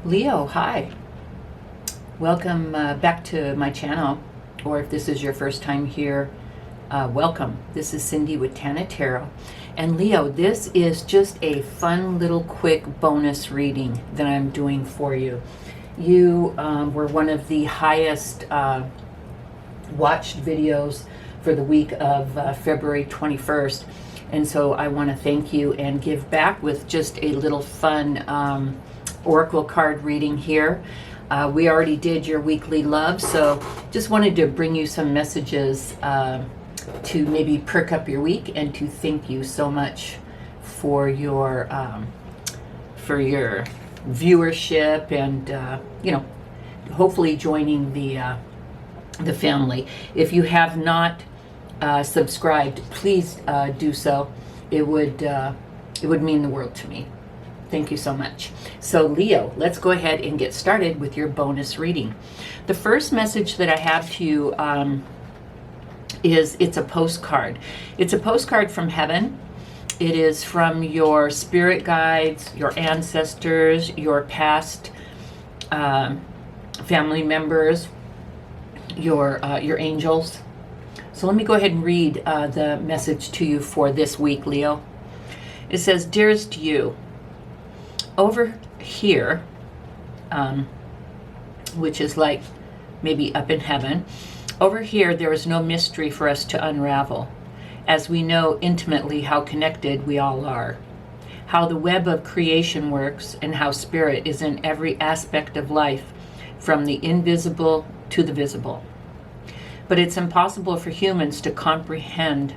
Leo, hi. Welcome back to my channel, or if this is your first time here, welcome. This is Cindy with Tana Tarot. And Leo, this is just a fun little quick bonus reading that I'm doing for you. You were one of the highest watched videos for the week of February 21st. And so I want to thank you and give back with just a little fun oracle card reading here. We already did your weekly love, so just wanted to bring you some messages to maybe perk up your week and to thank you so much for your viewership and hopefully joining the family. If you have not subscribed, please do so. It would mean the world to me. Thank you so much. So Leo, let's go ahead and get started with your bonus reading. The first message that I have to you is it's a postcard. It's a postcard from heaven. It is from your spirit guides, your ancestors, your past family members, your angels. So let me go ahead and read the message to you for this week, Leo. It says, "Dearest you, over here," which is like maybe up in heaven, "over here there is no mystery for us to unravel, as we know intimately how connected we all are, how the web of creation works, and how spirit is in every aspect of life, from the invisible to the visible. But it's impossible for humans to comprehend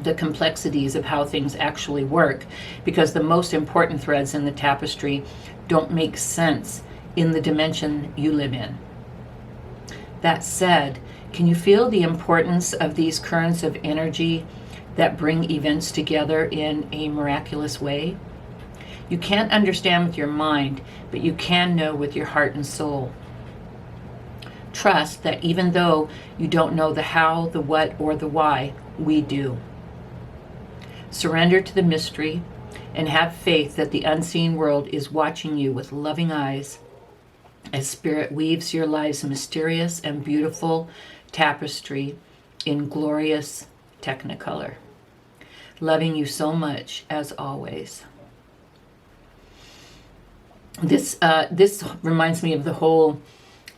the complexities of how things actually work, because the most important threads in the tapestry don't make sense in the dimension you live in. That said, can you feel the importance of these currents of energy that bring events together in a miraculous way? You can't understand with your mind, but you can know with your heart and soul. Trust that even though you don't know the how, the what, or the why, we do. Surrender to the mystery and have faith that the unseen world is watching you with loving eyes as spirit weaves your life's mysterious and beautiful tapestry in glorious technicolor. Loving you so much as always." This reminds me of the whole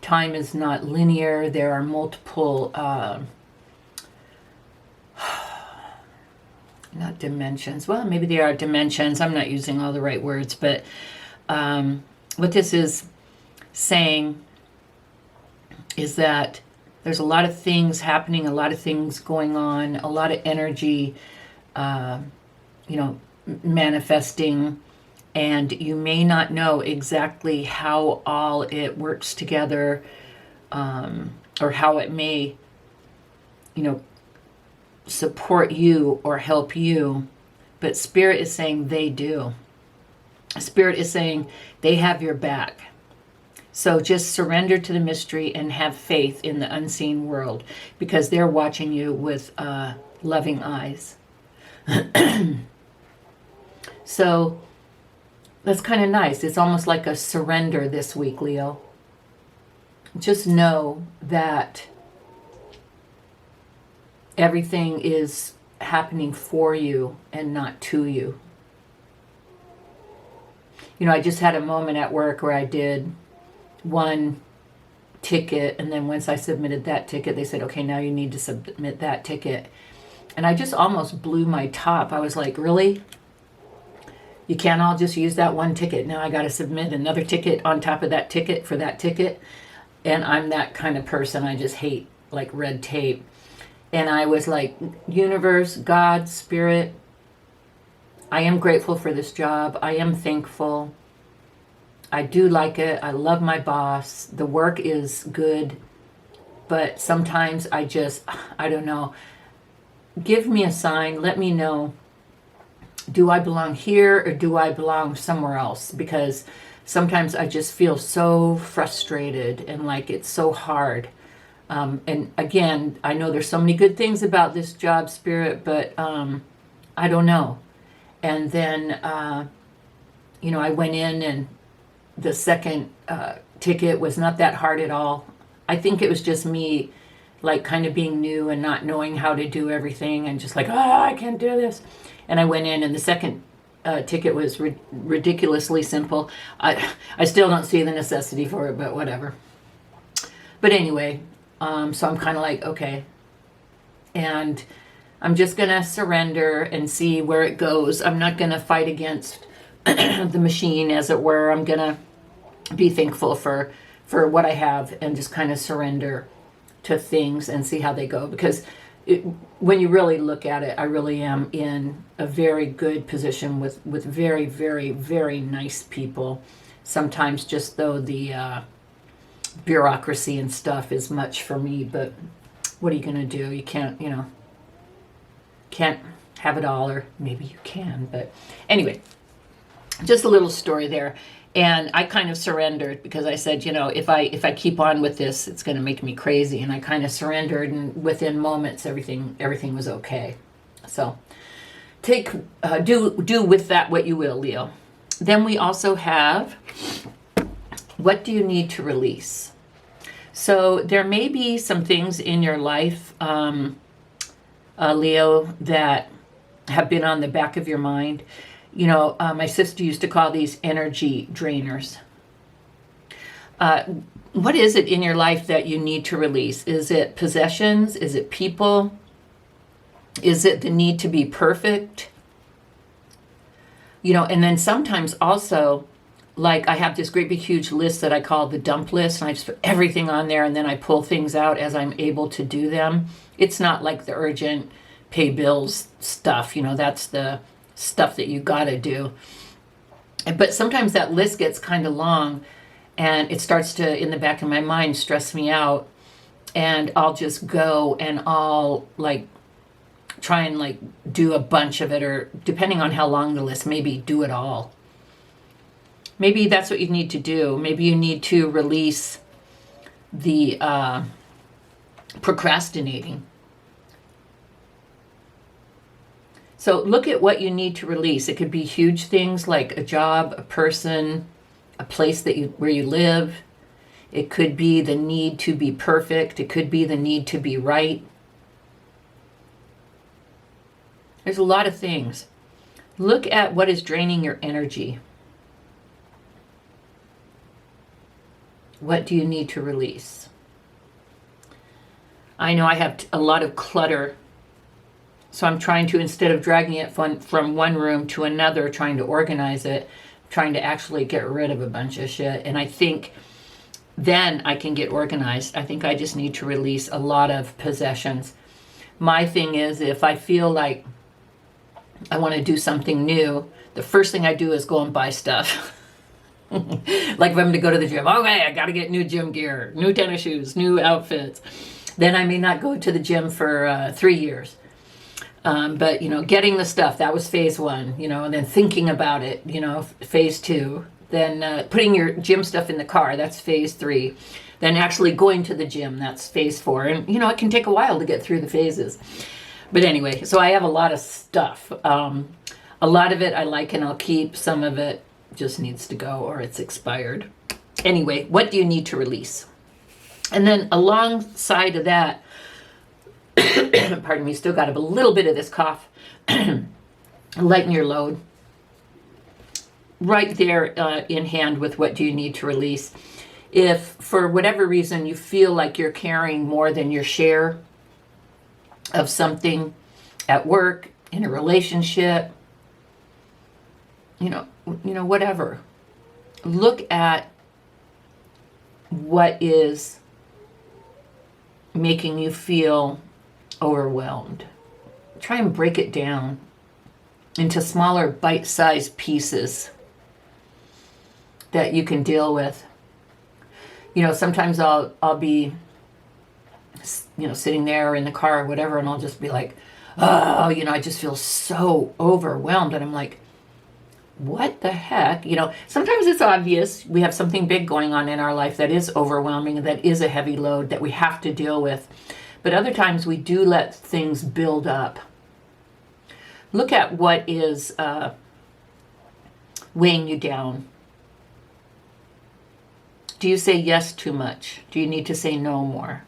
time is not linear. There are multiple not dimensions. Well, maybe they are dimensions. I'm not using all the right words, but what this is saying is that there's a lot of things happening, a lot of things going on, a lot of energy, manifesting, and you may not know exactly how all it works together, or how it may, support you or help you, but Spirit is saying they do. Spirit is saying they have your back. So just surrender to the mystery and have faith in the unseen world, because they're watching you with loving eyes. So that's kind of nice. It's almost like a surrender this week, Leo. Just know that everything is happening for you and not to you. I just had a moment at work where I did one ticket, and then once I submitted that ticket, they said, okay, now you need to submit that ticket. And I just almost blew my top. I was like, really? You can't all just use that one ticket. Now I got to submit another ticket on top of that ticket for that ticket. And I'm that kind of person. I just hate like red tape. And I was like, universe, God, Spirit, I am grateful for this job. I am thankful. I do like it. I love my boss. The work is good. But sometimes I don't know. Give me a sign. Let me know. Do I belong here or do I belong somewhere else? Because sometimes I just feel so frustrated and like it's so hard. And again, I know there's so many good things about this job, Spirit, but I don't know. And then, I went in and the second ticket was not that hard at all. I think it was just me, like, kind of being new and not knowing how to do everything and just like, I can't do this. And I went in, and the second ticket was ridiculously simple. I still don't see the necessity for it, but whatever. But anyway, so I'm kind of like, okay. And I'm just going to surrender and see where it goes. I'm not going to fight against the machine, as it were. I'm going to be thankful for what I have and just kind of surrender to things and see how they go. Because when you really look at it, I really am in a very good position with very, very, very nice people. Sometimes just though the bureaucracy and stuff is much for me, but what are you going to do? You can't, can't have it all, or maybe you can. But anyway, just a little story there. And I kind of surrendered because I said, if I keep on with this, it's going to make me crazy. And I kind of surrendered, and within moments, everything was okay. So do with that what you will, Leo. Then we also have, what do you need to release? So there may be some things in your life, Leo, that have been on the back of your mind. My sister used to call these energy drainers. What is it in your life that you need to release? Is it possessions? Is it people? Is it the need to be perfect? And then sometimes also, like, I have this great big huge list that I call the dump list, and I just put everything on there, and then I pull things out as I'm able to do them. It's not like the urgent pay bills stuff, that's the stuff that you gotta do. But sometimes that list gets kind of long, and it starts to, in the back of my mind, stress me out, and I'll just go and I'll try and do a bunch of it, or depending on how long the list, maybe do it all. Maybe that's what you need to do. Maybe you need to release the procrastinating. So look at what you need to release. It could be huge things like a job, a person, a place where you live. It could be the need to be perfect. It could be the need to be right. There's a lot of things. Look at what is draining your energy. What do you need to release? I know I have a lot of clutter. So I'm trying to, instead of dragging it from one room to another, trying to organize it, trying to actually get rid of a bunch of shit. And I think then I can get organized. I think I just need to release a lot of possessions. My thing is, if I feel like I want to do something new, the first thing I do is go and buy stuff. Like if I'm going to go to the gym, okay, I got to get new gym gear, new tennis shoes, new outfits. Then I may not go to the gym for 3 years. But, getting the stuff, that was phase 1, and then thinking about it, phase 2. Then putting your gym stuff in the car, that's phase 3. Then actually going to the gym, that's phase 4. And, it can take a while to get through the phases. But anyway, so I have a lot of stuff. A lot of it I like and I'll keep. Some of it just needs to go, or it's expired. Anyway, what do you need to release? And then alongside of that, pardon me, still got a little bit of this cough. Lighten your load. Right there in hand with what do you need to release. If for whatever reason you feel like you're carrying more than your share of something at work, in a relationship, whatever. Look at what is making you feel overwhelmed. Try and break it down into smaller bite-sized pieces that you can deal with. Sometimes I'll be sitting there in the car or whatever, and I'll just be like, I just feel so overwhelmed. And I'm like, what the heck? Sometimes it's obvious we have something big going on in our life that is overwhelming, that is a heavy load that we have to deal with. But other times we do let things build up. Look at what is weighing you down. Do you say yes too much? Do you need to say no more?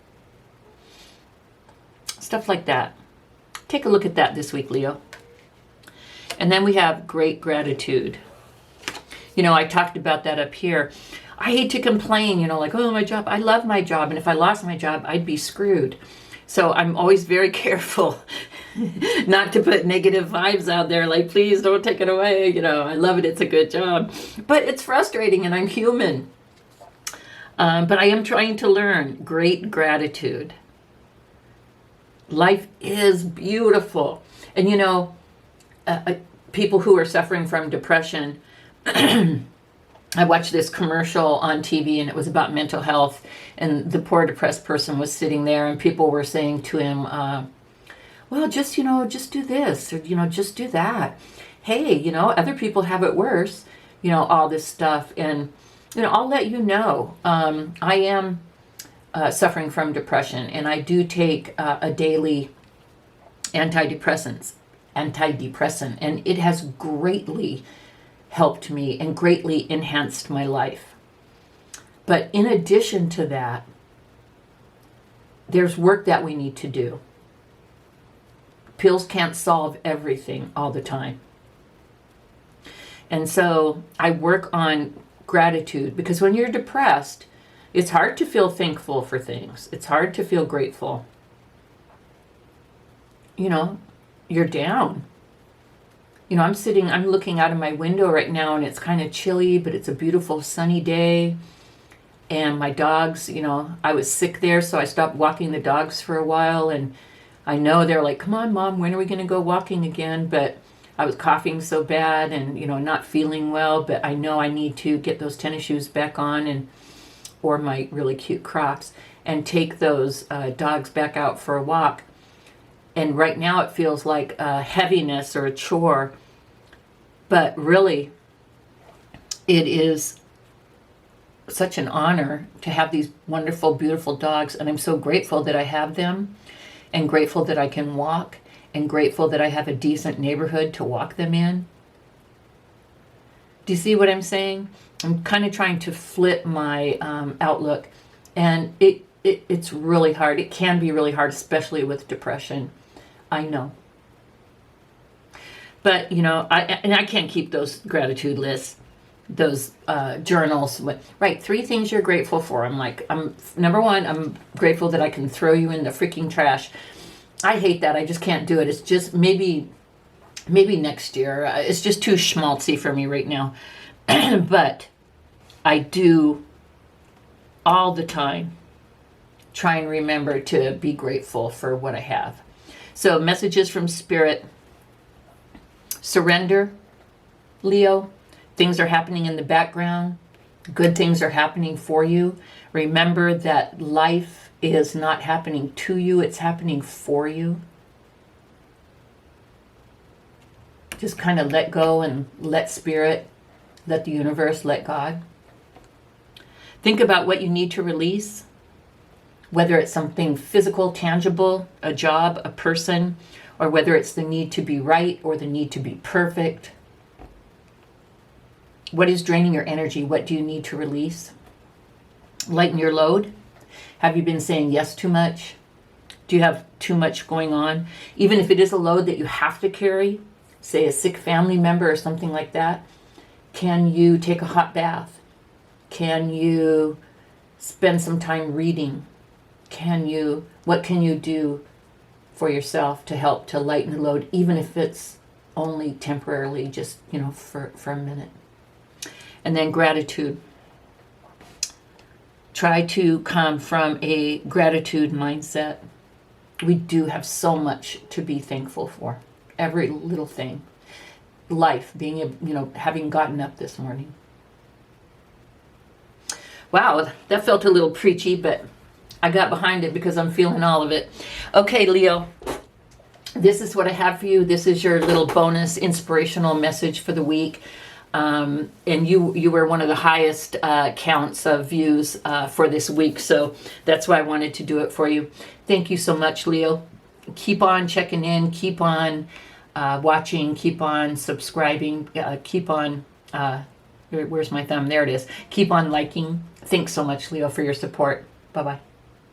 Stuff like that. Take a look at that this week, Leo. And then we have great gratitude. You know, I talked about that up here. I hate to complain, you know, like, oh, my job. I love my job. And if I lost my job, I'd be screwed. So I'm always very careful not to put negative vibes out there. Like, please don't take it away. You know, I love it. It's a good job. But it's frustrating and I'm human. But I am trying to learn great gratitude. Life is beautiful. And, you know, people who are suffering from depression, I watched this commercial on TV and it was about mental health, and the poor depressed person was sitting there and people were saying to him, well, just, you know, just do this, or, you know, just do that. Hey, you know, other people have it worse, you know, all this stuff. And, you know, I'll let you know, I am suffering from depression, and I do take a daily antidepressant, and it has greatly helped me and greatly enhanced my life. But in addition to that, there's work that we need to do. Pills can't solve everything all the time. And so I work on gratitude, because when you're depressed, it's hard to feel thankful for things. It's hard to feel grateful. You know, you're down. You know, I'm looking out of my window right now and it's kind of chilly, but it's a beautiful sunny day. And my dogs, you know, I was sick there, so I stopped walking the dogs for a while. And I know they're like, come on, Mom, when are we going to go walking again? But I was coughing so bad and, you know, not feeling well. But I know I need to get those tennis shoes back on, or my really cute Crocs, and take those dogs back out for a walk. And right now it feels like a heaviness or a chore. But really, it is such an honor to have these wonderful, beautiful dogs. And I'm so grateful that I have them, and grateful that I can walk, and grateful that I have a decent neighborhood to walk them in. Do you see what I'm saying? I'm kind of trying to flip my outlook. And it's really hard. It can be really hard, especially with depression. I know. But, you know, I can't keep those gratitude lists, those journals. Right, 3 things you're grateful for. Number 1, I'm grateful that I can throw you in the freaking trash. I hate that. I just can't do it. It's just maybe next year. It's just too schmaltzy for me right now. But I do all the time try and remember to be grateful for what I have. So messages from Spirit. Surrender, Leo. Things are happening in the background. Good things are happening for you. Remember that life is not happening to you. It's happening for you. Just kind of let go and let Spirit, let the universe, let God. Think about what you need to release, whether it's something physical, tangible, a job, a person, or whether it's the need to be right or the need to be perfect. What is draining your energy? What do you need to release? Lighten your load. Have you been saying yes too much? Do you have too much going on? Even if it is a load that you have to carry, say a sick family member or something like that, can you take a hot bath? Can you spend some time reading? What can you do for yourself to help to lighten the load, even if it's only temporarily, just, you know, for a minute? And then gratitude. Try to come from a gratitude mindset. We do have so much to be thankful for. Every little thing. Life, being, you know, having gotten up this morning. Wow, that felt a little preachy, but I got behind it because I'm feeling all of it. Okay, Leo, this is what I have for you. This is your little bonus inspirational message for the week. And you were one of the highest counts of views for this week, so that's why I wanted to do it for you. Thank you so much, Leo. Keep on checking in. Keep on watching. Keep on subscribing. Keep on Where's my thumb? There it is. Keep on liking. Thanks so much, Leo, for your support. Bye-bye.